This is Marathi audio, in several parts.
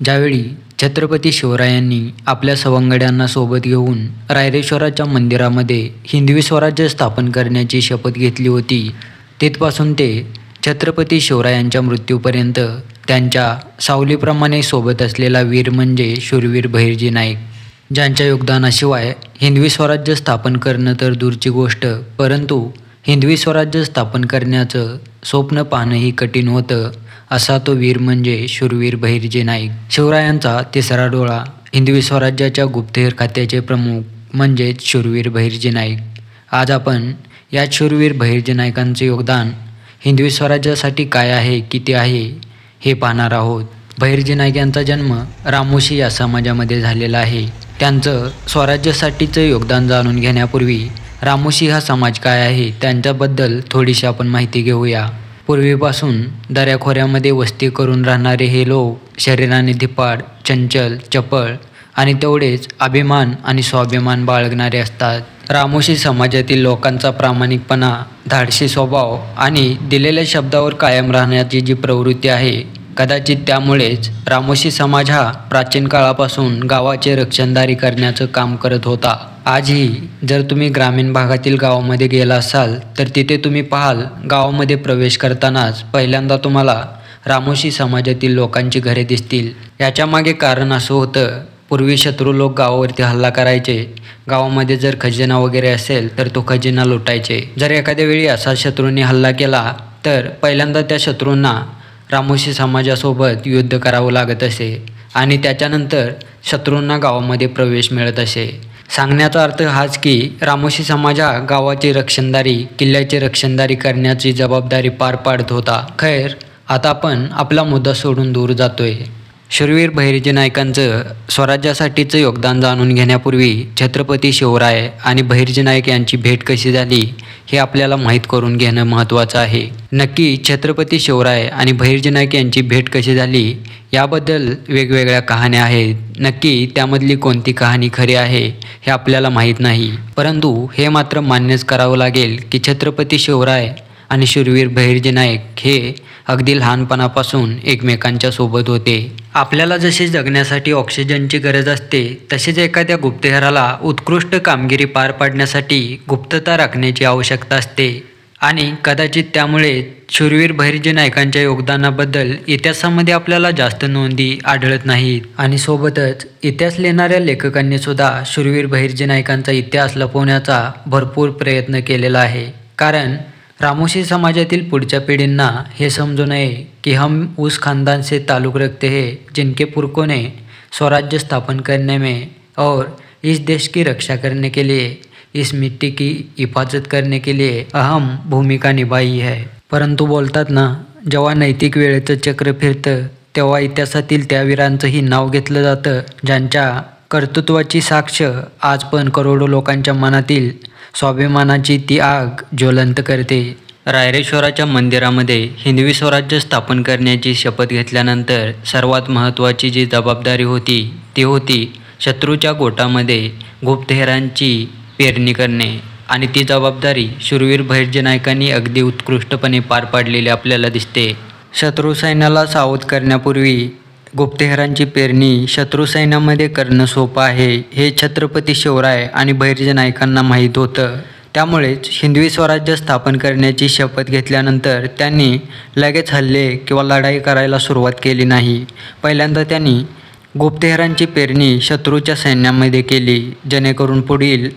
ज्यावेळी छत्रपती शिवरायांनी आपल्या सवंगड्यांना सोबत घेऊन रायरेश्वराच्या मंदिरामध्ये हिंदवी स्वराज्य स्थापन करण्याची शपथ घेतली होती, तिथपासून ते छत्रपती शिवरायांच्या मृत्यूपर्यंत त्यांच्या सावलीप्रमाणे सोबत असलेला वीर म्हणजे शूरवीर बहिर्जी नाईक, ज्यांच्या योगदानाशिवाय हिंदवी स्वराज्य स्थापन करणं तर दूरची गोष्ट, परंतु हिंदवी स्वराज्य स्थापन करण्याचं स्वप्न पाहणंही कठीण होतं, असा तो वीर म्हणजे शूरवीर बहिर्जी नाईक. शिवरायांचा तिसरा डोळा, हिंदवी स्वराज्याच्या गुप्तहेर खात्याचे प्रमुख म्हणजेच शूरवीर बहिर्जी नाईक. आज आपण या शूरवीर बहिर्जी नाईकांचे योगदान हिंदवी स्वराज्यासाठी काय आहे, किती आहे हे पाहणार आहोत. बहिर्जी नाईक यांचा जन्म रामोशी या समाजामध्ये झालेला आहे. त्यांचं स्वराज्यासाठीचं योगदान जाणून घेण्यापूर्वी रामोशी हा समाज काय आहे त्यांच्याबद्दल थोडीशी आपण माहिती घेऊया. पूर्वीपासून दऱ्याखोऱ्यामध्ये वस्ती करून राहणारे हे लोक शरीराने धिप्पाड, चंचल, चपळ आणि तेवढेच अभिमान आणि स्वाभिमान बाळगणारे असतात. रामोशी समाजातील लोकांचा प्रामाणिकपणा, धाडसी स्वभाव आणि दिलेल्या शब्दावर कायम राहण्याची जी प्रवृत्ती आहे, कदाचित त्यामुळेच रामोशी समाज हा प्राचीन काळापासून गावाचे रक्षणदारी करण्याचं काम करत होता. आजही जर तुम्ही ग्रामीण भागातील गावामध्ये गेला असाल तर तिथे तुम्ही पाहाल, गावामध्ये प्रवेश करतानाच पहिल्यांदा तुम्हाला रामोशी समाजातील लोकांची घरे दिसतील. याच्या मागे कारण असं होतं, पूर्वी शत्रू लोक गावावरती हल्ला करायचे. गावामध्ये जर खजिना वगैरे असेल तर तो खजिना लुटायचे. जर एखाद्या वेळी असा शत्रूंनी हल्ला केला तर पहिल्यांदा त्या शत्रूंना रामोशी समाजासोबत युद्ध करावं लागत असे आणि त्याच्यानंतर शत्रूंना गावामध्ये प्रवेश मिळत असे. सांगण्याचा अर्थ हाच की रामोशी समाज हा गावाची रक्षणदारी, किल्ल्याची रक्षणदारी करण्याची जबाबदारी पार पाडत होता. खैर, आता आपण आपला मुद्दा सोडून दूर जातोय. शूरवीर बहिर्जी नाईकांचं स्वराज्यासाठीचं योगदान जाणून घेण्यापूर्वी छत्रपती शिवराय आणि बहिर्जी नाईक यांची भेट कशी झाली हे आपल्याला माहीत करून घेणं महत्त्वाचं आहे. नक्की छत्रपती शिवराय आणि बहिर्जी नाईक यांची भेट कशी झाली याबद्दल वेगवेगळ्या कहाण्या आहेत. नक्की त्यामधली कोणती कहाणी खरी आहे हे आपल्याला माहीत नाही, परंतु हे मात्र मान्यच करावं लागेल की छत्रपती शिवराय आणि शूरवीर बहिर्जी नाईक हे अगदी लहानपणापासून एकमेकांच्या सोबत होते. आपल्याला जशी जगण्यासाठी ऑक्सिजनची गरज असते, तसेच एखाद्या गुप्तहेराला उत्कृष्ट कामगिरी पार पाडण्यासाठी गुप्तता राखण्याची आवश्यकता असते आणि कदाचित त्यामुळे शूरवीर बहिर्जी नाईकांच्या योगदानाबद्दल इतिहासामध्ये आपल्याला जास्त नोंदी आढळत नाहीत. आणि सोबतच इतिहास लिहिणाऱ्या लेखकांनी सुद्धा शूरवीर बहिर्जी नाईकांचा इतिहास लपवण्याचा भरपूर प्रयत्न केलेला आहे. कारण रामोशी समाजातील पुढच्या पिढींना हे समजू नये की हम उस खानदान से ताल्लुक़ रखते हैं जिनके पुरखों ने स्वराज्य स्थापन करने में और इस देश की रक्षा करने के लिए, इस मिट्टी की हिफाजत करने के लिए अहम भूमिका निभाई है. परंतु बोलतात ना, जेव्हा नैतिक वेळेचं चक्र फिरतं तेव्हा इतिहासातील त्या वीरांचंही नाव घेतलं जातं ज्यांच्या कर्तृत्वाची साक्ष आज पण करोडो लोकांच्या मनातील स्वाभिमानाची ती आग ज्वलंत करते. रायरेश्वराच्या मंदिरामध्ये हिंदवी स्वराज्य स्थापन करण्याची शपथ घेतल्यानंतर सर्वात महत्त्वाची जी जबाबदारी होती ती होती शत्रूच्या गोटामध्ये गुप्तहेरांची पेरणी करणे. आणि ती जबाबदारी शूरवीर बहिर्जी नाईकांनी अगदी उत्कृष्टपणे पार पाडलेली आपल्याला दिसते. शत्रू सैन्याला सावध करण्यापूर्वी गुप्तहेरांची पेरणी शत्रू सैन्यामध्ये करणं सोपं आहे हे छत्रपती शिवराय आणि बहिर्जी नाईकांना माहीत होतं. त्यामुळेच हिंदवी स्वराज्य स्थापन करण्याची शपथ घेतल्यानंतर त्यांनी लगेच हल्ले किंवा लढाई करायला सुरुवात केली नाही. पहिल्यांदा त्यांनी गुप्तहेरांची पेरणी शत्रूच्या सैन्यामध्ये केली, जेणेकरून पुढील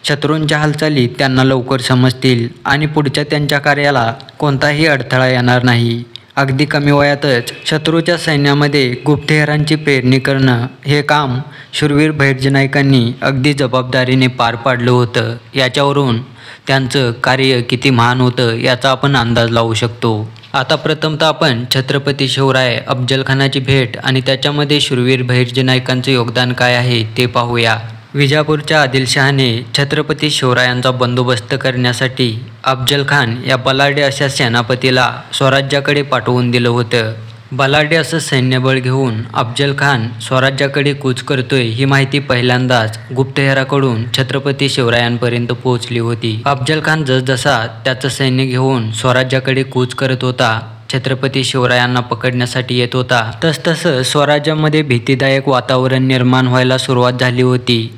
शत्रूंच्या हालचाली त्यांना लवकर समजतील आणि पुढच्या त्यांच्या कार्याला कोणताही अडथळा येणार नाही. अगदी कमी वयातच शत्रूच्या सैन्यामध्ये गुप्तहेरांची पेरणी करणं हे काम शूरवीर बहिर्जी नाईकांनी अगदी जबाबदारीने पार पाडलं होतं. याच्यावरून त्यांचं कार्य किती महान होतं याचा आपण अंदाज लावू शकतो. आता प्रथमतः आपण छत्रपती शिवराय अफजलखानाची भेट आणि त्याच्यामध्ये शूरवीर बहिर्जी नाईकांचं योगदान काय आहे ते पाहूया. विजापूरच्या आदिलशहाने छत्रपती शिवरायांचा बंदोबस्त करण्यासाठी अफजलखान या बलाढ्य अशा सेनापतीला स्वराज्याकडे पाठवून दिलं होतं. बलाढ्य असं सैन्यबळ घेऊन अफजलखान स्वराज्याकडे कूच करतोय ही माहिती पहिल्यांदाच गुप्तहेराकडून छत्रपती शिवरायांपर्यंत पोहोचली होती. अफजलखान जसजसा त्याचं सैन्य घेऊन स्वराज्याकडे कूच करत होता छत्रपती शिवरायांना पकडण्यासाठी येत होता, तसतसं स्वराज्यामध्ये भीतीदायक वातावरण निर्माण व्हायला सुरुवात झाली होती.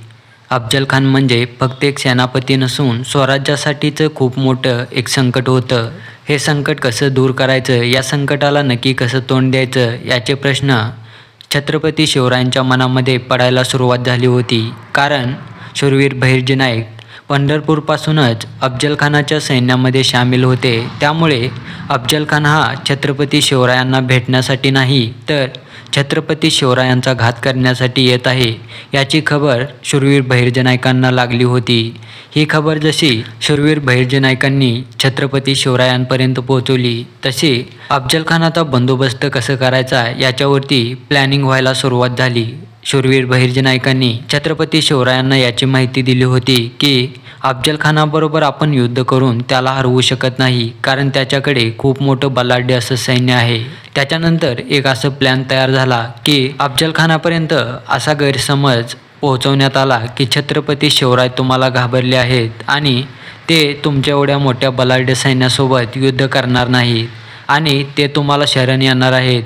अफजल खान म्हणजे फक्त एक सेनापती नसून स्वराज्यासाठीचं खूप मोठं एक संकट होतं. हे संकट कसं दूर करायचं, या संकटाला नक्की कसं तोंड द्यायचं, याचे प्रश्न छत्रपती शिवरायांच्या मनामध्ये पडायला सुरुवात झाली होती. कारण शूरवीर बहिर्जी नाईक पंढरपूरपासूनच अफजल खानाच्या सैन्यामध्ये सामील होते. त्यामुळे अफजल खान हा छत्रपती शिवरायांना भेटण्यासाठी नाही तर छत्रपती शिवरायांचा घात करण्यासाठी येत आहे, याची खबर शूरवीर बहिर्जी नाईकांना लागली होती. ही खबर जशी शूरवीर बहिर्जी नाईकांनी छत्रपती शिवरायांपर्यंत पोहोचवली तशी अफजल खानाचा बंदोबस्त कसं करायचा याच्यावरती प्लॅनिंग व्हायला सुरुवात झाली. शूरवीर बहिर्जी नाईकांनी छत्रपती शिवरायांना याची माहिती दिली होती की अफजल खानाबरोबर आपण युद्ध करून त्याला हरवू शकत नाही, कारण त्याच्याकडे खूप मोठं बलाढ्य असं सैन्य आहे. त्याच्यानंतर एक असं प्लॅन तयार झाला की अफजल खानापर्यंत असा गैरसमज पोहोचवण्यात आला की छत्रपती शिवराय तुम्हाला घाबरले आहेत आणि ते तुमच्या एवढ्या मोठ्या बलाढ्य सैन्यासोबत युद्ध करणार नाहीत आणि ते तुम्हाला शरण येणार आहेत,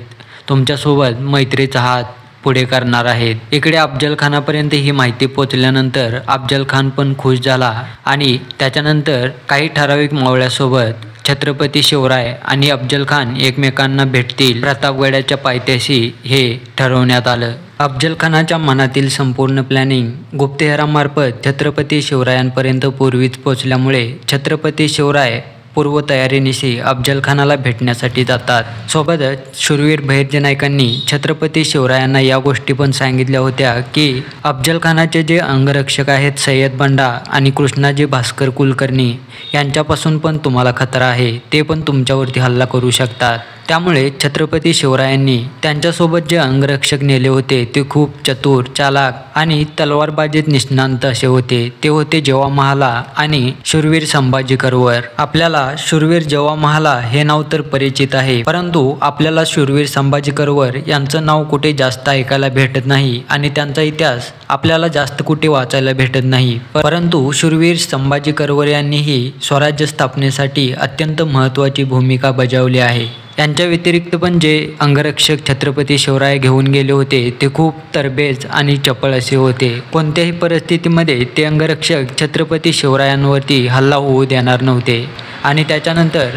तुमच्यासोबत मैत्रीचा हात पुढे करणार आहेत. इकडे अफजल खानापर्यंत ही माहिती पोचल्यानंतर अफजल खान पण खुश झाला आणि त्याच्यानंतर काही ठराविक मावळ्यासोबत छत्रपती शिवराय आणि अफजल खान एकमेकांना भेटतील प्रतापगडाच्या पायथ्याशी हे ठरवण्यात आलं. अफजल खानाच्या मनातील संपूर्ण प्लॅनिंग गुप्तहेरामार्फत छत्रपती शिवरायांपर्यंत पूर्वीच पोचल्यामुळे छत्रपती शिवराय पूर्वतयारीनिशी अफजल खानाला भेटण्यासाठी जातात. सोबतच शूरवीर बहिर्जी नाईकांनी छत्रपती शिवरायांना या गोष्टी पण सांगितल्या होत्या की अफजल खानाचे जे अंगरक्षक आहेत सय्यद बंडा आणि कृष्णाजी भास्कर कुलकर्णी यांच्यापासून पण तुम्हाला खतरा आहे, ते पण तुमच्यावरती हल्ला करू शकतात. त्यामुळे छत्रपती शिवरायांनी त्यांच्यासोबत जे अंगरक्षक नेले होते ते खूप चतुर, चालाक आणि तलवारबाजीत निष्णांत असे होते. ते होते जेवा महाला आणि शूरवीर संभाजी करवर. आपल्याला शूरवीर जेवा महाला हे नाव तर परिचित आहे, परंतु आपल्याला शूरवीर संभाजी करवर यांचं नाव कुठे जास्त ऐकायला भेटत नाही आणि त्यांचा इतिहास आपल्याला जास्त कुठे वाचायला भेटत नाही. परंतु शूरवीर संभाजी करवर यांनीही स्वराज्य स्थापनेसाठी अत्यंत महत्त्वाची भूमिका बजावली आहे. यांच्या व्यतिरिक्त पण जे अंगरक्षक छत्रपती शिवराय घेऊन गेले होते ते खूप तरबेज आणि चपळ असे होते. कोणत्याही परिस्थितीमध्ये ते अंगरक्षक छत्रपती शिवरायांवरती हल्ला होऊ देणार नव्हते. आणि त्याच्यानंतर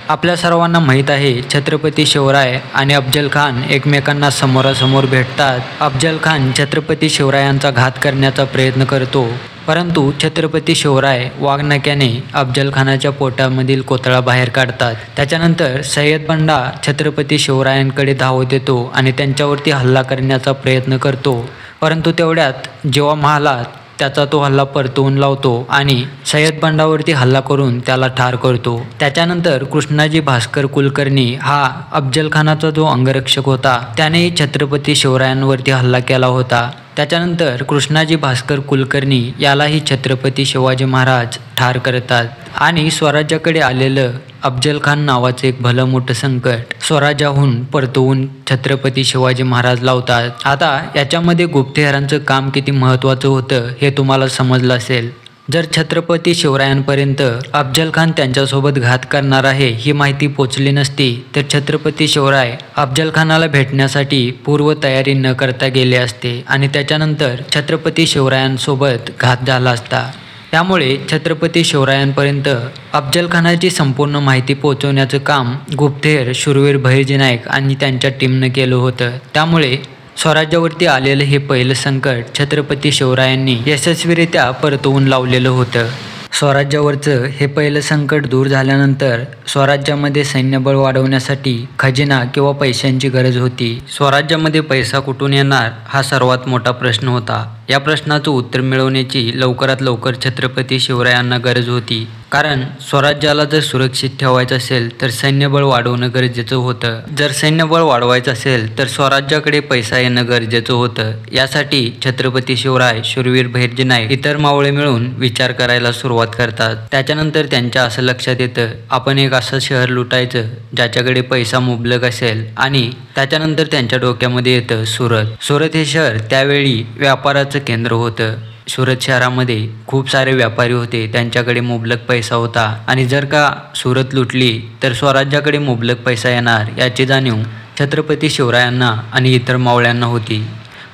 आपल्या सर्वांना माहीत आहे छत्रपती शिवराय आणि अफजल खान एकमेकांना समोरासमोर भेटतात. अफजल खान छत्रपती शिवरायांचा घात करण्याचा प्रयत्न करतो, परंतु छत्रपती शिवराय वाघनक्याने अफजल खानाच्या पोटामधील कोतळा बाहेर काढतात. त्याच्यानंतर सय्यद बंडा छत्रपती शिवरायांकडे धावत येतो आणि त्यांच्यावरती हल्ला करण्याचा प्रयत्न करतो, परंतु तेवढ्यात जेव्हा महालात त्याचा तो हल्ला परतवून लावतो आणि सय्यद बंडावरती हल्ला करून त्याला ठार करतो. त्याच्यानंतर कृष्णाजी भास्कर कुलकर्णी हा अफजल खानाचा जो अंगरक्षक होता त्यानेही छत्रपती शिवरायांवरती हल्ला केला होता. त्याच्यानंतर कृष्णाजी भास्कर कुलकर्णी यालाही छत्रपती शिवाजी महाराज ठार करतात आणि स्वराज्याकडे आलेलं अफजल खान नावाचं एक भलं मोठं संकट स्वराज्याहून परतवून छत्रपती शिवाजी महाराज लावतात. आता याच्यामध्ये गुप्तहेरांचं काम किती महत्त्वाचं होतं हे तुम्हाला समजलं असेल. जर छत्रपती शिवरायांपर्यंत अफजल खान त्यांच्यासोबत घात करणार आहे ही माहिती पोचली नसती तर छत्रपती शिवराय अफजल खानाला भेटण्यासाठी पूर्वतयारी न करता गेले असते आणि त्याच्यानंतर छत्रपती शिवरायांसोबत घात झाला असता. त्यामुळे छत्रपती शिवरायांपर्यंत अफजल खानाची संपूर्ण माहिती पोहोचवण्याचं काम गुप्तहेर शूरवीर बहिर्जी नाईक आणि त्यांच्या टीमनं केलं होतं. त्यामुळे स्वराज्यावरती आलेलं हे पहिलं संकट छत्रपती शिवरायांनी यशस्वीरित्या परतवून लावलेलं होतं. स्वराज्यावरचं हे पहिलं संकट दूर झाल्यानंतर स्वराज्यामध्ये सैन्यबळ वाढवण्यासाठी खजिना किंवा पैशांची गरज होती. स्वराज्यामध्ये पैसा कुठून येणार हा सर्वात मोठा प्रश्न होता. या प्रश्नाचं उत्तर मिळवण्याची लवकरात लवकर छत्रपती शिवरायांना गरज होती, कारण स्वराज्याला जर सुरक्षित ठेवायचं असेल तर सैन्यबळ वाढवणं गरजेचं होतं. जर सैन्यबळ वाढवायचं असेल तर स्वराज्याकडे पैसा येणं गरजेचं होतं. यासाठी छत्रपती शिवराय, शूरवीर बहिर्जी नाईक इतर मावळे मिळून विचार करायला सुरुवात करतात. त्याच्यानंतर त्यांच्या असं लक्षात येतं आपण एक असं शहर लुटायचं ज्याच्याकडे पैसा मुबलक असेल आणि त्याच्यानंतर त्यांच्या डोक्यामध्ये येतं सुरत. सुरत हे शहर त्यावेळी व्यापाराचं केंद्र होतं. सुरत शहरामध्ये खूप सारे व्यापारी होते, त्यांच्याकडे मुबलक पैसा होता आणि जर का सुरत लुटली तर स्वराज्याकडे मुबलक पैसा येणार याची जाणीव छत्रपती शिवरायांना आणि इतर मावळ्यांना होती.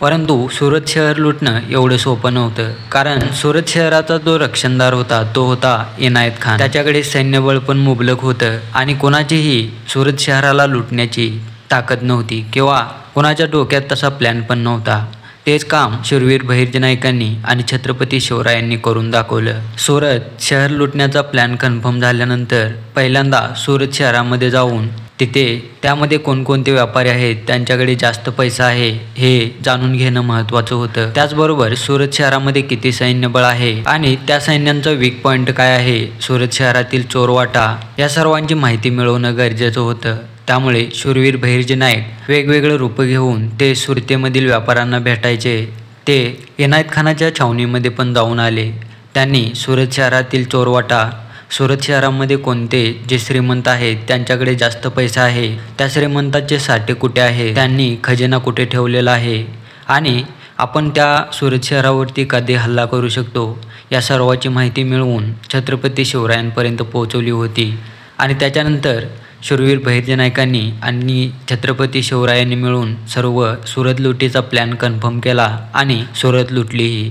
परंतु सुरत शहर लुटणं एवढं सोपं नव्हतं, कारण सुरत शहराचा जो रक्षणदार होता तो होता इनायत खान. त्याच्याकडे सैन्यबळ पण मुबलक होतं आणि कोणाचीही सुरत शहराला लुटण्याची ताकद नव्हती किंवा कोणाच्या डोक्यात तसा प्लॅन पण नव्हता. तेच काम शूरवीर बहिर्जी नाईकांनी आणि छत्रपती शिवरायांनी करून दाखवलं. सुरत शहर लुटण्याचा प्लॅन कन्फर्म झाल्यानंतर पहिल्यांदा सुरत शहरामध्ये जाऊन तिथे त्यामध्ये कोणकोणते व्यापारी आहेत, त्यांच्याकडे जास्त पैसा आहे हे जाणून घेणं महत्त्वाचं होतं. त्याचबरोबर सुरत शहरामध्ये किती सैन्यबळ आहे आणि त्या सैन्यांचा वीक पॉईंट काय आहे, सुरत शहरातील चोरवाटा, या सर्वांची माहिती मिळवणं गरजेचं होतं. त्यामुळे शूरवीर बहिर्जी नाईक वेगवेगळं रूपं घेऊन ते सुरतेमधील व्यापाऱ्यांना भेटायचे. ते इनायत खानाच्या छावणीमध्ये पण जाऊन आले. त्यांनी सुरत शहरातील चोरवाटा, सुरत शहरामध्ये कोणते जे श्रीमंत आहेत त्यांच्याकडे जास्त पैसा आहे, त्या श्रीमंताचे साठे कुठे आहे, त्यांनी खजिना कुठे ठेवलेला आहे आणि आपण त्या सुरत शहरावरती कधी हल्ला करू शकतो, या सर्वाची माहिती मिळवून छत्रपती शिवरायांपर्यंत पोहोचवली होती. आणि त्याच्यानंतर शूरवीर बहिर्जी नाईकांनी आणि छत्रपती शिवरायांनी मिळून सर्व सुरत लुटीचा प्लॅन कन्फर्म केला आणि सुरत लुटलीही.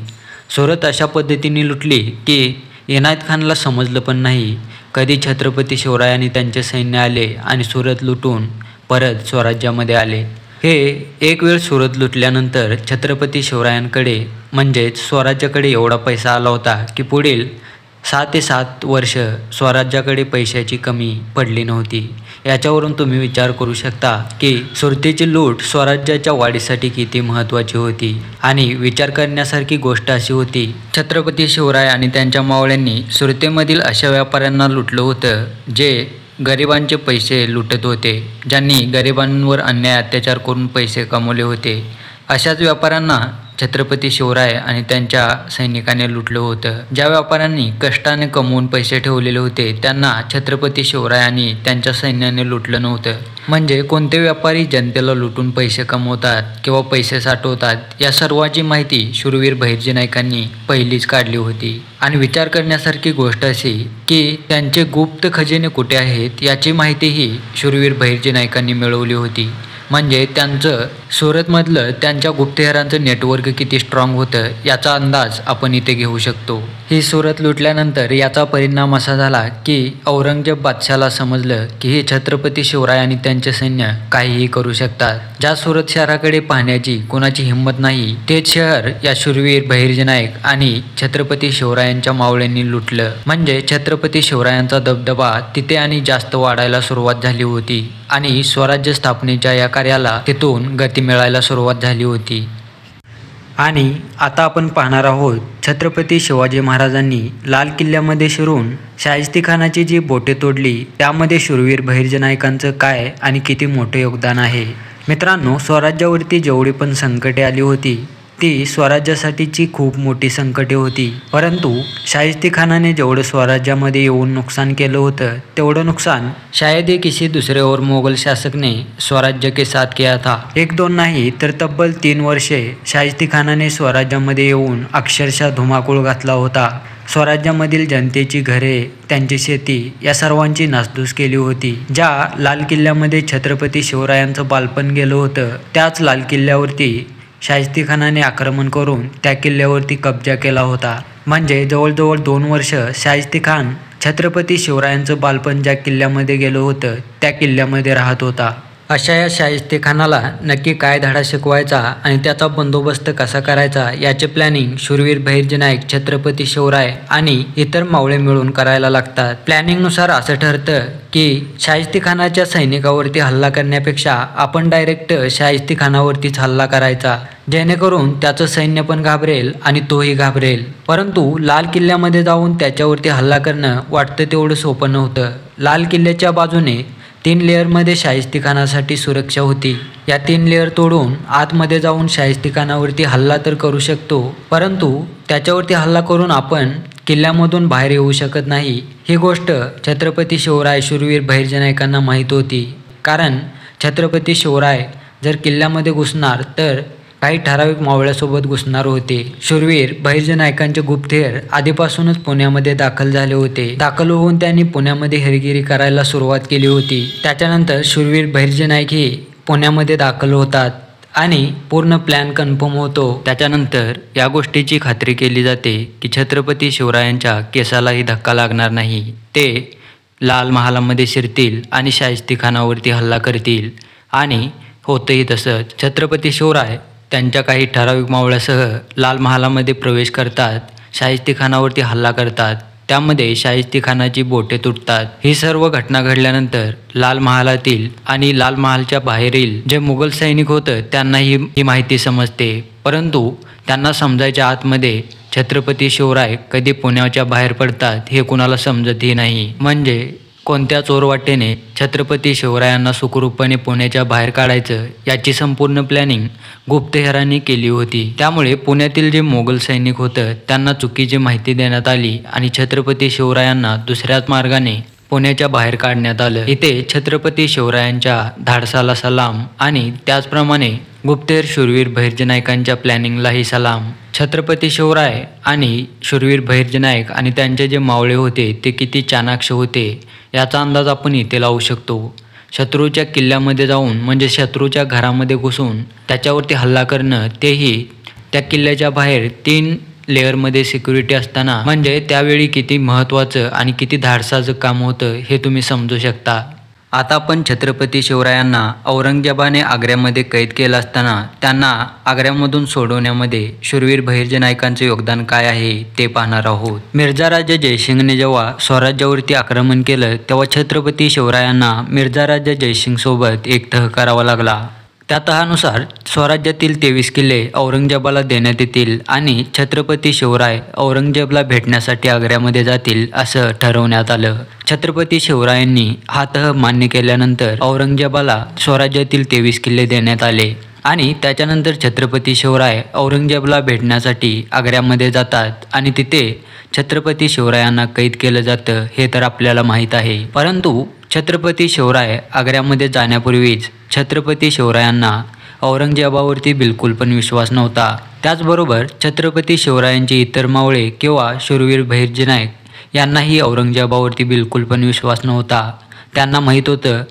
सुरत अशा पद्धतीने लुटली की इनायत खानला समजलं पण नाही कधी छत्रपती शिवरायांनी त्यांचे सैन्य आले आणि सुरत लुटून परत स्वराज्यामध्ये आले. हे एक वेळ सुरत लुटल्यानंतर छत्रपती शिवरायांकडे म्हणजेच स्वराज्याकडे एवढा पैसा आला होता की पुढील 6 ते 7 वर्ष स्वराज्याकडे पैशाची कमी पडली नव्हती. याच्यावरून तुम्ही विचार करू शकता की सुरतेची लूट स्वराज्याच्या वाढीसाठी किती महत्त्वाची होती. आणि विचार करण्यासारखी गोष्ट अशी होती, छत्रपती शिवराय आणि त्यांच्या मावळ्यांनी सुरतेमधील अशा व्यापाऱ्यांना लुटलं होतं जे गरिबांचे पैसे लुटत होते, ज्यांनी गरिबांवर अन्याय अत्याचार करून पैसे कमवले होते. अशाच व्यापाऱ्यांना छत्रपती शिवराय आणि त्यांच्या सैनिकांनी लुटलं होतं. ज्या व्यापाऱ्यांनी कष्टाने कमवून पैसे ठेवलेले होते त्यांना छत्रपती शिवराय आणि त्यांच्या सैन्याने लुटलं नव्हतं. म्हणजे कोणते व्यापारी जनतेला लुटून पैसे कमवतात किंवा पैसे साठवतात, या सर्वाची माहिती शूरवीर बहिर्जी नाईकांनी पहिलीच काढली होती. आणि विचार करण्यासारखी गोष्ट अशी की त्यांचे गुप्त खजिने कुठे आहेत याची माहितीही शूरवीर बहिर्जी नाईकांनी मिळवली होती. म्हणजे त्यांचं सुरतमधलं त्यांच्या गुप्तहेरांचं नेटवर्क किती स्ट्रॉंग होतं याचा अंदाज आपण इथे घेऊ शकतो. ही सुरत लुटल्यानंतर याचा परिणाम असा झाला की औरंगजेब बादशाला समजलं की हे छत्रपती शिवराय आणि त्यांचे सैन्य काहीही करू शकतात. ज्या सुरत शहराकडे पाहण्याची कोणाची हिंमत नाही तेच शहर या शूरवीर बहिर्जी नाईक आणि छत्रपती शिवरायांच्या मावळ्यांनी लुटलं. म्हणजे छत्रपती शिवरायांचा दबदबा तिथे आणि जास्त वाढायला सुरुवात झाली होती आणि स्वराज्य स्थापनेच्या या कार्याला तिथून गती मिळायला सुरुवात झाली होती. आणि आता आपण पाहणार आहोत छत्रपती शिवाजी महाराजांनी लाल किल्ल्यामध्ये शिरून शाहिस्तेखानाची जी बोटे तोडली त्यामध्ये शूरवीर बहिर्जी नाईकांचं काय आणि किती मोठे योगदान आहे. मित्रांनो, स्वराज्यावरती जेवढी पण संकटे आली होती ती स्वराज्यासाठीची खूप मोठी संकटे होती. परंतु शाहिस्तेखानाने जेवढं स्वराज्यामध्ये येऊन नुकसान केलं होतं तेवढं नुकसान शायद ही किसी दूसरे और मुघल शासक ने स्वराज्य के साथ किया था. 1-2 नाही तर तब्बल 3 वर्षे शाहिस्तेखानाने स्वराज्यामध्ये येऊन अक्षरशः धुमाकूळ घातला होता. स्वराज्यामधील जनतेची घरे, त्यांची शेती या सर्वांची नासधूस केली होती. ज्या लाल किल्ल्यामध्ये छत्रपती शिवरायांचं बालपण गेलं होतं त्याच लाल किल्ल्यावरती शाहिस्तेखानाने आक्रमण करून त्या किल्ल्यावरती कब्जा केला होता. म्हणजे जवळजवळ 2 वर्ष शाहिस्तेखान छत्रपती शिवरायांचं बालपण ज्या किल्ल्यामध्ये गेलं होतं त्या किल्ल्यामध्ये राहत होता. अशा या शाहिस्तेखानाला नक्की काय धडा शिकवायचा आणि त्याचा बंदोबस्त कसा करायचा याचे प्लॅनिंग शूरवीर बहिर्जी नाईक, छत्रपती शिवराय आणि इतर मावळे मिळून करायला लागतात. प्लॅनिंगनुसार असं ठरतं की शाहिस्तेखानाच्या सैनिकावरती हल्ला करण्यापेक्षा आपण डायरेक्ट शाहिस्तेखानावरतीच हल्ला करायचा, जेणेकरून त्याचं सैन्य पण घाबरेल आणि तोही घाबरेल. परंतु लाल किल्ल्यामध्ये जाऊन त्याच्यावरती हल्ला करणं वाटतं तेवढं सोपं नव्हतं. लाल किल्ल्याच्या बाजूने 3 लेअरमध्ये शाहिस्तेखानासाठी सुरक्षा होती. या 3 लेअर तोडून आतमध्ये जाऊन शाहिस्तेखानावरती हल्ला तर करू शकतो, परंतु त्याच्यावरती हल्ला करून आपण किल्ल्यामधून बाहेर येऊ शकत नाही. ही गोष्ट छत्रपती शिवराय शूरवीर बहिर्जी नाईकांना माहीत होती. कारण छत्रपती शिवराय जर किल्ल्यामध्ये घुसणार तर काही ठराविक मावळ्यासोबत घुसणार होते. शूरवीर बहिर्जी नाईकांचे गुप्तहेर आधीपासूनच पुण्यामध्ये दाखल झाले होते. दाखल होऊन त्यांनी पुण्यामध्ये हेरगिरी करायला सुरुवात केली होती. त्याच्यानंतर शूरवीर बहिर्जी नाईक हे पुण्यामध्ये दाखल होतात आणि पूर्ण प्लॅन कन्फर्म होतो. त्याच्यानंतर या गोष्टीची खात्री केली जाते की छत्रपती शिवरायांच्या केसालाही धक्का लागणार नाही. ते लाल महालामध्ये शिरतील आणि शाहिस्तेखानावरती हल्ला करतील आणि होतंही तसंच. छत्रपती शिवराय त्यांच्या काही ठराविक मावळ्यासह लाल महालामध्ये प्रवेश करतात, शाहिस्तेखानावरती हल्ला करतात. त्यामध्ये शाहिस्तेखानाची बोटे तुटतात. ही सर्व घटना घडल्यानंतर लाल महालातील आणि लाल महालच्या बाहेरील जे मुघल सैनिक होतं त्यांनाही ही माहिती समजते. परंतु त्यांना समजायच्या आतमध्ये छत्रपती शिवराय कधी पुण्याच्या बाहेर पडतात हे कुणाला समजतही नाही. म्हणजे कोणत्या चोरवाटेने छत्रपती शिवरायांना सुखरूपपणे पुण्याच्या बाहेर काढायचं याची संपूर्ण प्लॅनिंग गुप्तहेरांनी केली होती. त्यामुळे पुण्यातील जे मोगल सैनिक होतं त्यांना चुकीची माहिती देण्यात आली आणि छत्रपती शिवरायांना दुसऱ्याच मार्गाने पुण्याच्या बाहेर काढण्यात आलं. इथे छत्रपती शिवरायांच्या धाडसाला सलाम आणि त्याचप्रमाणे गुप्तहेर शूरवीर बहिर्जी नाईकांच्या प्लॅनिंगलाही सलाम. छत्रपती शिवराय आणि शूरवीर बहिर्जी नाईक आणि त्यांचे जे मावळे होते ते किती चाणाक्ष होते याचा अंदाज आपण इथे लावू शकतो. शत्रूच्या किल्ल्यामध्ये जाऊन म्हणजे शत्रूच्या घरामध्ये घुसून त्याच्यावरती हल्ला करणं, तेही त्या किल्ल्याच्या बाहेर 3 लेअरमध्ये सिक्युरिटी असताना, म्हणजे त्यावेळी किती महत्त्वाचं आणि किती धाडसाचं काम होतं हे तुम्ही समजू शकता. आता आपण छत्रपती शिवरायांना औरंगजेबाने आग्र्यामध्ये कैद केलं असताना त्यांना आग्र्यामधून सोडवण्यामध्ये शूरवीर बहिर्जी नाईकांचे योगदान काय आहे ते पाहणार आहोत. मिर्झा राजा जयसिंगने जेव्हा स्वराज्यावरती आक्रमण केलं तेव्हा छत्रपती शिवरायांना मिर्झा राजा जयसिंग सोबत एक तह करावा लागला. त्या तहानुसार स्वराज्यातील 23 किल्ले औरंगजेबाला देण्यात येतील आणि छत्रपती शिवराय औरंगजेबला भेटण्यासाठी आग्र्यामध्ये जातील असं ठरवण्यात आलं. छत्रपती शिवरायांनी हा तह मान्य केल्यानंतर औरंगजेबाला स्वराज्यातील 23 किल्ले देण्यात आले आणि त्याच्यानंतर छत्रपती शिवराय औरंगजेबला भेटण्यासाठी आग्र्यामध्ये जातात आणि तिथे छत्रपती शिवरायांना कैद केलं जातं हे तर आपल्याला माहीत आहे. परंतु छत्रपती शिवराय आग्र्यामध्ये जाण्यापूर्वीच छत्रपती शिवरायांना औरंगजेबावरती बिलकुल पण विश्वास नव्हता. त्याचबरोबर छत्रपती शिवरायांचे इतर मावळे किंवा शूरवीर बहिर्जी नाईक यांनाही औरंगजेबावरती बिलकुल पण विश्वास नव्हता. त्यांना माहीत होतं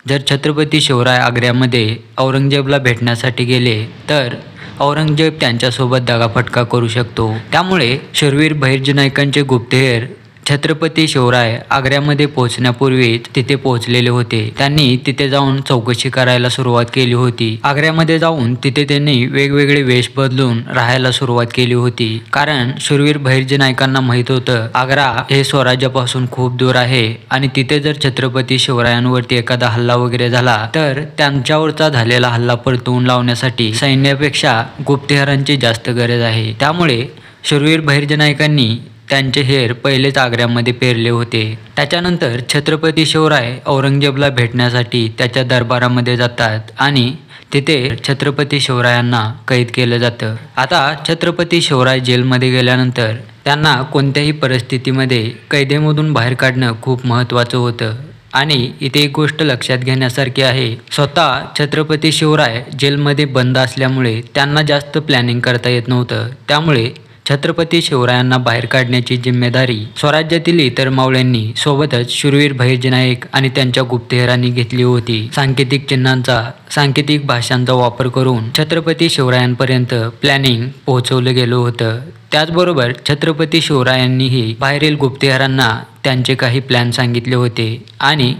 जर छत्रपती शिवराय आग्र्यामध्ये औरंगजेबला भेटण्यासाठी गेले तर औरंगजेब त्यांच्यासोबत दगाफटका करू शकतो. त्यामुळे शूरवीर बहिर्जी नाईकांचे गुप्तहेर छत्रपती शिवराय आग्र्यामध्ये पोहोचण्यापूर्वीच तिथे पोहोचलेले होते. त्यांनी तिथे जाऊन चौकशी करायला सुरुवात केली होती. आग्र्यामध्ये जाऊन तिथे त्यांनी वेगवेगळे वेश बदलून राहायला सुरुवात केली होती. कारण शूरवीर बहिर्जी नाईकांना माहीत होतं आग्रा हे स्वराज्यापासून खूप दूर आहे आणि तिथे जर छत्रपती शिवरायांवरती एखादा हल्ला वगैरे झाला तर त्यांच्यावरचा झालेला हल्ला परतवून लावण्यासाठी सैन्यापेक्षा गुप्तहेरांची जास्त गरज आहे. त्यामुळे शूरवीर बहिर्जी नाईकांनी त्यांचे हेर पहिलेच आग्र्यामध्ये पेरले होते. त्याच्यानंतर छत्रपती शिवराय औरंगजेबला भेटण्यासाठी त्याच्या दरबारामध्ये जातात आणि तिथे छत्रपती शिवरायांना कैद केलं जातं. आता छत्रपती शिवराय जेलमध्ये गेल्यानंतर त्यांना कोणत्याही परिस्थितीमध्ये कैदेमधून बाहेर काढणं खूप महत्त्वाचं होतं. आणि इथे एक गोष्ट लक्षात घेण्यासारखी आहे, स्वतः छत्रपती शिवराय जेलमध्ये बंद असल्यामुळे त्यांना जास्त प्लॅनिंग करता येत नव्हतं. त्यामुळे छत्रपती शिवरायांना बाहेर काढण्याची जिम्मेदारी स्वराज्यातील इतर मावळ्यांनी सोबतच शूरवीर बहिर्जी नाईक आणि त्यांच्या गुप्तहेरांनी घेतली होती. सांकेतिक चिन्हांचा, सांकेतिक भाषांचा वापर करून छत्रपती शिवरायांपर्यंत प्लॅनिंग पोहोचवलं गेलं होतं. त्याचबरोबर छत्रपती शिवरायांनीही बाहेरील गुप्तहेरांना त्यांचे काही प्लॅन सांगितले होते आणि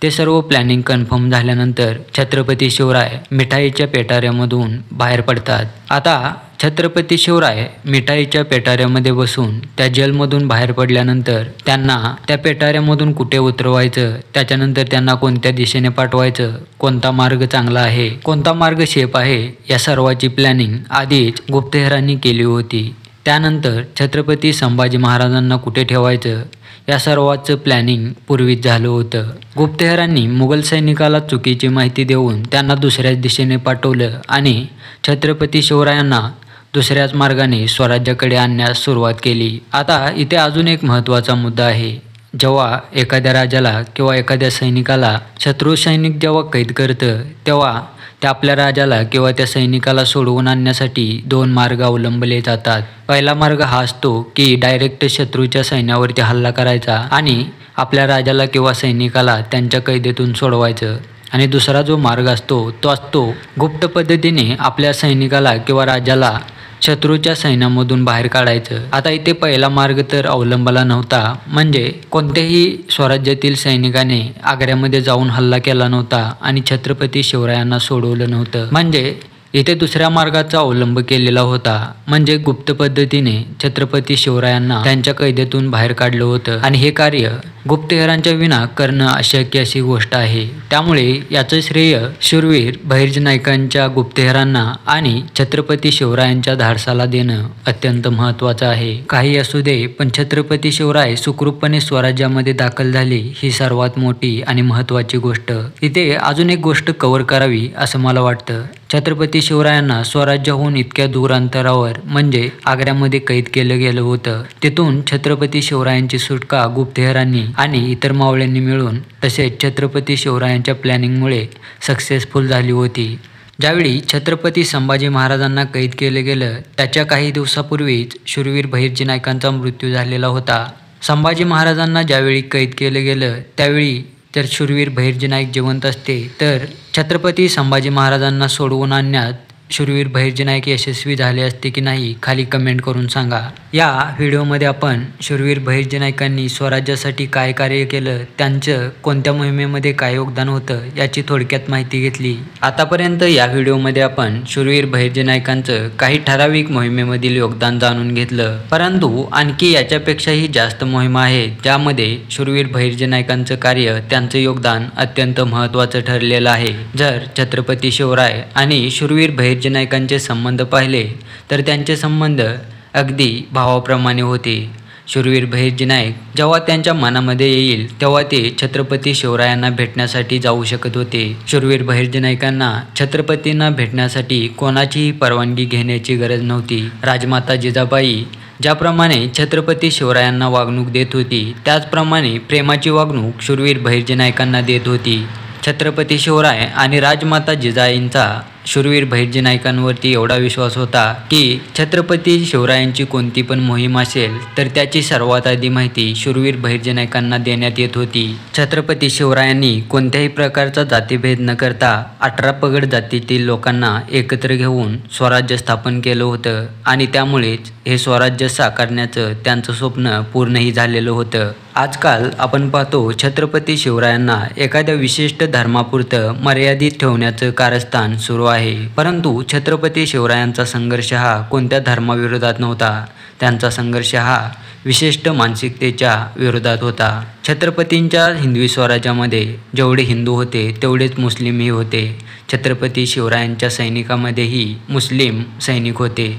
ते सर्व प्लॅनिंग कन्फर्म झाल्यानंतर छत्रपती शिवराय मिठाईच्या पेटाऱ्यामधून बाहेर पडतात. आता छत्रपती शिवराय मिठाईच्या पेटाऱ्यामध्ये बसून त्या जेलमधून बाहेर पडल्यानंतर त्यांना त्या पेटाऱ्यामधून कुठे उतरवायचं, त्याच्यानंतर त्यांना कोणत्या दिशेने पाठवायचं, कोणता मार्ग चांगला आहे, कोणता मार्ग सेफ आहे, या सर्वाची प्लॅनिंग आधीच गुप्तहेरांनी केली होती. त्यानंतर छत्रपती संभाजी महाराजांना कुठे ठेवायचं या सर्वाचं प्लॅनिंग पूर्वीच झालं होतं. गुप्तहेरांनी मुघल सैनिकाला चुकीची माहिती देऊन त्यांना दुसऱ्याच दिशेने पाठवलं आणि छत्रपती शिवरायांना दुसऱ्याच मार्गाने स्वराज्याकडे आणण्यास सुरुवात केली. आता इथे अजून एक महत्त्वाचा मुद्दा आहे. जेव्हा एखाद्या राजाला किंवा एखाद्या सैनिकाला शत्रू सैनिक जेव्हा कैद करतं तेव्हा ते आपल्या राजाला किंवा त्या सैनिकाला सोडवून आणण्यासाठी दोन मार्ग अवलंबले जातात. पहिला मार्ग हा असतो की डायरेक्ट शत्रूच्या सैन्यावरती हल्ला करायचा आणि आपल्या राजाला किंवा सैनिकाला त्यांच्या कैदेतून सोडवायचं. आणि दुसरा जो मार्ग असतो तो असतो गुप्त पद्धतीने आपल्या सैनिकाला किंवा राजाला शत्रूच्या सैन्यामधून बाहेर काढायचं. आता इथे पहिला मार्ग तर अवलंबला नव्हता, म्हणजे कोणत्याही स्वराज्यातील सैनिकाने आग्र्यामध्ये जाऊन हल्ला केला नव्हता आणि छत्रपती शिवरायांना सोडवलं नव्हतं. म्हणजे इथे दुसऱ्या मार्गाचा अवलंब केलेला होता, म्हणजे गुप्त पद्धतीने छत्रपती शिवरायांना त्यांच्या कैदेतून बाहेर काढलं होतं. आणि हे कार्य गुप्तहेरांच्या विना करणं अशक्य अशी गोष्ट आहे. त्यामुळे याचं श्रेय शूरवीर बहिर्जी नाईकांच्या गुप्तहेरांना आणि छत्रपती शिवरायांच्या धाडसाला देणं अत्यंत महत्त्वाचं आहे. काही असू दे, पण छत्रपती शिवराय सुखरूपपणे स्वराज्यामध्ये दाखल झाले ही सर्वात मोठी आणि महत्त्वाची गोष्ट. इथे अजून एक गोष्ट कव्हर करावी असं मला वाटतं. छत्रपती शिवरायांना स्वराज्याहून इतक्या दूर अंतरावर म्हणजे आग्र्यामध्ये कैद केलं गेलं होतं. तिथून छत्रपती शिवरायांची सुटका गुप्तहेरांनी आणि इतर मावळ्यांनी मिळून तसेच छत्रपती शिवरायांच्या प्लॅनिंगमुळे सक्सेसफुल झाली होती. ज्यावेळी छत्रपती संभाजी महाराजांना कैद केलं गेलं त्याच्या काही दिवसापूर्वीच शूरवीर बहिर्जी नाईकांचा मृत्यू झालेला होता. संभाजी महाराजांना ज्यावेळी कैद केलं गेलं त्यावेळी जर शूरवीर बहिर्जी नाईक जिवंत असते तर छत्रपती संभाजी महाराजांना सोडवून आणण्यात शूरवीर बहिर्जी नाईक यशस्वी झाले असते की नाही खाली कमेंट करून सांगा. या व्हिडिओमध्ये आपण शूरवीर बहिर्जी नाईकांनी स्वराज्यासाठी काय कार्य केलं, त्यांचं कोणत्या मोहिमेमध्ये काय योगदान होतं याची थोडक्यात माहिती घेतली. आतापर्यंत या व्हिडिओमध्ये आपण शूरवीर बहिर्जी नाईकांचं काही ठराविक मोहिमेमधील योगदान जाणून घेतलं, परंतु आणखी याच्यापेक्षाही जास्त मोहिमा आहेत ज्यामध्ये शूरवीर बहिर्जी नाईकांचं कार्य, त्यांचं योगदान अत्यंत महत्त्वाचं ठरलेलं आहे. जर छत्रपती शिवराय आणि शूरवीर बहिर्जी नाईकांचे संबंध पाहिले तर त्यांचे संबंध अगदी भावाप्रमाणे होते. शूरवीर बहिर्जी नाईक जेव्हा त्यांच्या मनामध्ये येईल तेव्हा ते छत्रपती शिवरायांना भेटण्यासाठी जाऊ शकत होते. शूरवीर बहिर्जी नाईकांना छत्रपतींना भेटण्यासाठी कोणाचीही परवानगी घेण्याची गरज नव्हती. राजमाता जिजाबाई ज्याप्रमाणे छत्रपती शिवरायांना वागणूक देत होती त्याचप्रमाणे प्रेमाची वागणूक शूरवीर बहिर्जी नाईकांना देत होती. छत्रपती शिवराय आणि राजमाता जिजाईंचा शूरवीर बहिर्जी नाईकांवरती एवढा विश्वास होता की छत्रपती शिवरायांची कोणती पण मोहीम असेल तर त्याची सर्वात आधी माहिती शूरवीर बहिर्जी नाईकांना देण्यात येत होती. छत्रपती शिवरायांनी कोणत्याही प्रकारचा जातीभेद न करता 18 पगड जातीतील लोकांना एकत्र घेऊन स्वराज्य स्थापन केलं होतं आणि त्यामुळेच हे स्वराज्य साकारण्याचं त्यांचं स्वप्न पूर्णही झालेलं होतं. आजकाल आपण पाहतो छत्रपती शिवरायांना एखाद्या विशिष्ट धर्मापुरतं मर्यादित ठेवण्याचं कारस्थान सुरू आहे, परंतु छत्रपती शिवरायांचा संघर्ष हा कोणत्या धर्माविरोधात नव्हता. त्यांचा संघर्ष हा विशिष्ट मानसिकतेच्या विरोधात होता. छत्रपतींच्या हिंदवी स्वराज्यामध्ये जेवढे हिंदू होते तेवढेच मुस्लिमही होते. छत्रपती शिवरायांच्या सैनिकामध्येही मुस्लिम सैनिक होते.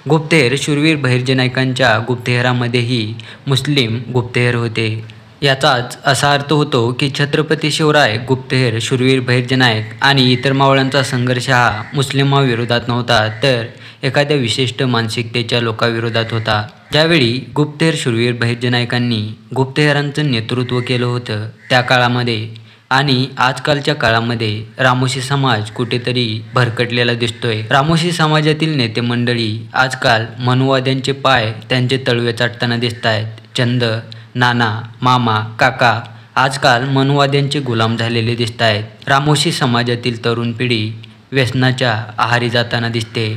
गुप्तहेर शूरवीर बहिर्जी नाईकांच्या गुप्तहेरामध्येही मुस्लिम गुप्तहेर होते. याचाच असा अर्थ होतो की छत्रपती शिवराय, गुप्तहेर, शूरवीर बहिर्जी नाईक आणि इतर मावळ्यांचा संघर्ष हा मुस्लिमाविरोधात नव्हता तर एखाद्या विशिष्ट मानसिकतेच्या लोकाविरोधात होता. ज्यावेळी गुप्तहेर शूरवीर बहिर्जी नाईकांनी गुप्तहेरांचं नेतृत्व केलं होतं त्या काळामध्ये आणि आजकालच्या काळामध्ये रामोशी समाज कुठेतरी भरकटलेला दिसतोय. रामोशी समाजातील नेते मंडळी आजकाल मनुवाद्यांचे पाय त्यांचे तळवे चाटताना दिसत आहेत. चंद, नाना, मामा, काका आजकाल मनुवाद्यांचे गुलाम झालेले दिसत आहेत. रामोशी समाजातील तरुण पिढी व्यसनाच्या आहारी जाताना दिसते,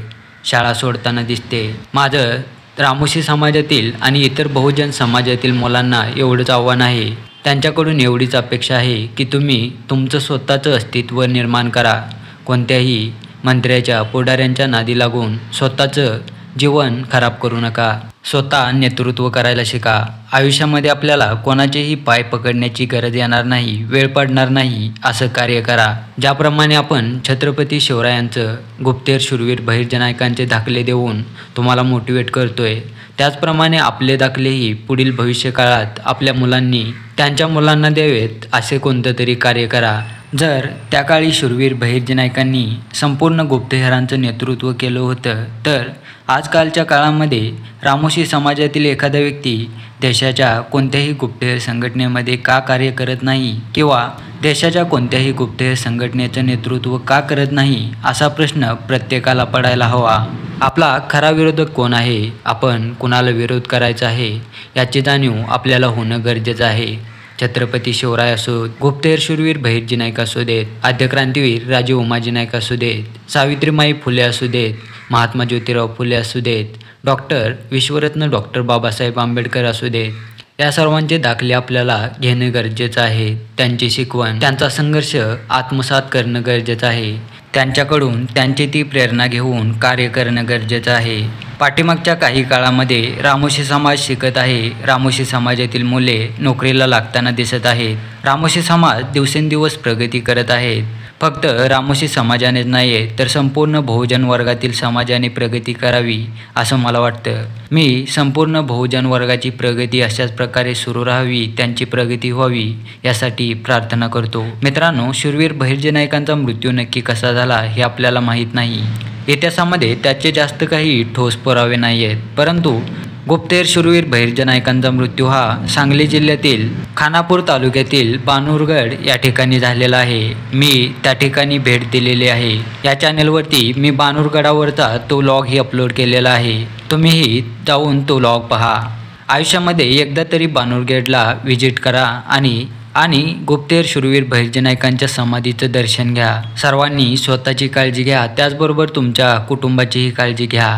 शाळा सोडताना दिसते. माझं रामोशी समाजातील आणि इतर बहुजन समाजातील मुलांना एवढंच आव्हान आहे, त्यांच्याकडून एवढीच अपेक्षा आहे की तुम्ही तुमचं स्वतःचं अस्तित्व निर्माण करा. कोणत्याही मंत्र्याच्या, पुढाऱ्यांच्या नादी लागून स्वतःचं जीवन खराब करू नका. स्वतः नेतृत्व करायला शिका. आयुष्यामध्ये आपल्याला कोणाचेही पाय पकडण्याची गरज येणार नाही, वेळ पडणार नाही असं कार्य करा. ज्याप्रमाणे आपण छत्रपती शिवरायांचं, गुप्तहेर शूरवीर बहिर्जी नाईकांचे दाखले देऊन तुम्हाला मोटिवेट करतोय, त्याचप्रमाणे आपले दाखलेही पुढील भविष्यकाळात आपल्या मुलांनी त्यांच्या मुलांना द्यावेत असे कोणतं तरी कार्य करा. जर त्या काळी शूरवीर बहिर्जी नाईकांनी संपूर्ण गुप्तहेरांचं नेतृत्व केलं होतं तर आजकालच्या काळामध्ये रामोशी समाजातील एखादा व्यक्ती देशाच्या कोणत्याही गुप्तहेर संघटनेमध्ये का कार्य करत नाही किंवा देशाच्या कोणत्याही गुप्तहेर संघटनेचं नेतृत्व का करत नाही असा प्रश्न प्रत्येकाला पडायला हवा। आपला खरा विरोधक कोण आहे, आपण कुणाला विरोध करायचा आहे याची जाणीव आपल्याला होणं गरजेचं आहे। छत्रपती शिवराय असोत, गुप्तहेर शूरवीर बहिर्जी नाईक असू देत, आद्य क्रांतीवीर राजे उमाजी नाईक असू देत, सावित्रीमाई फुले असू देत, महात्मा ज्योतिराव फुले असू देत, डॉक्टर विश्वरत्न डॉक्टर बाबासाहेब आंबेडकर असू देत, या सर्वांचे दाखले आपल्याला घेणं गरजेचं आहे। त्यांची शिकवण, त्यांचा संघर्ष आत्मसात करणं गरजेचं आहे। त्यांच्याकडून त्यांची ती प्रेरणा घेऊन कार्य करणं गरजेचं आहे। पाठीमागच्या काही काळामध्ये रामोशी समाज शिकत आहे, रामोशी समाजातील मुले नोकरीला लागताना दिसत आहेत, रामोशी समाज दिवसेंदिवस प्रगती करत आहेत। फक्त रामोशी समाजानेच नाही तर संपूर्ण बहुजन वर्गातील समाजाने प्रगती करावी असं मला वाटतं। मी संपूर्ण बहुजन वर्गाची प्रगती अशाच प्रकारे सुरू राहावी, त्यांची प्रगती व्हावी यासाठी प्रार्थना करतो। मित्रांनो, शूरवीर बहिर्जी नाईकांचा मृत्यू नक्की कसा झाला हे आपल्याला माहीत नाही। इतिहासामध्ये त्याचे जास्त काही ठोस पुरावे नाही आहेत, परंतु गुप्तहेर शूरवीर बहिर्जी नाईकांचा मृत्यू हा सांगली जिल्ह्यातील खानापूर तालुक्यातील बानुरगड या ठिकाणी झालेला आहे। मी त्या ठिकाणी भेट दिलेली आहे। या चॅनलवरती मी बानुरगडावरचा तो व्लॉगही अपलोड केलेला आहे, तुम्हीही जाऊन तो व्लॉग पहा। आयुष्यामध्ये एकदा तरी बानुरगडला व्हिजिट करा आणि गुप्तहेर शूरवीर बहिर्जी नाईकांच्या समाधीचं दर्शन घ्या। सर्वांनी स्वतःची काळजी घ्या, त्याचबरोबर तुमच्या कुटुंबाचीही काळजी घ्या।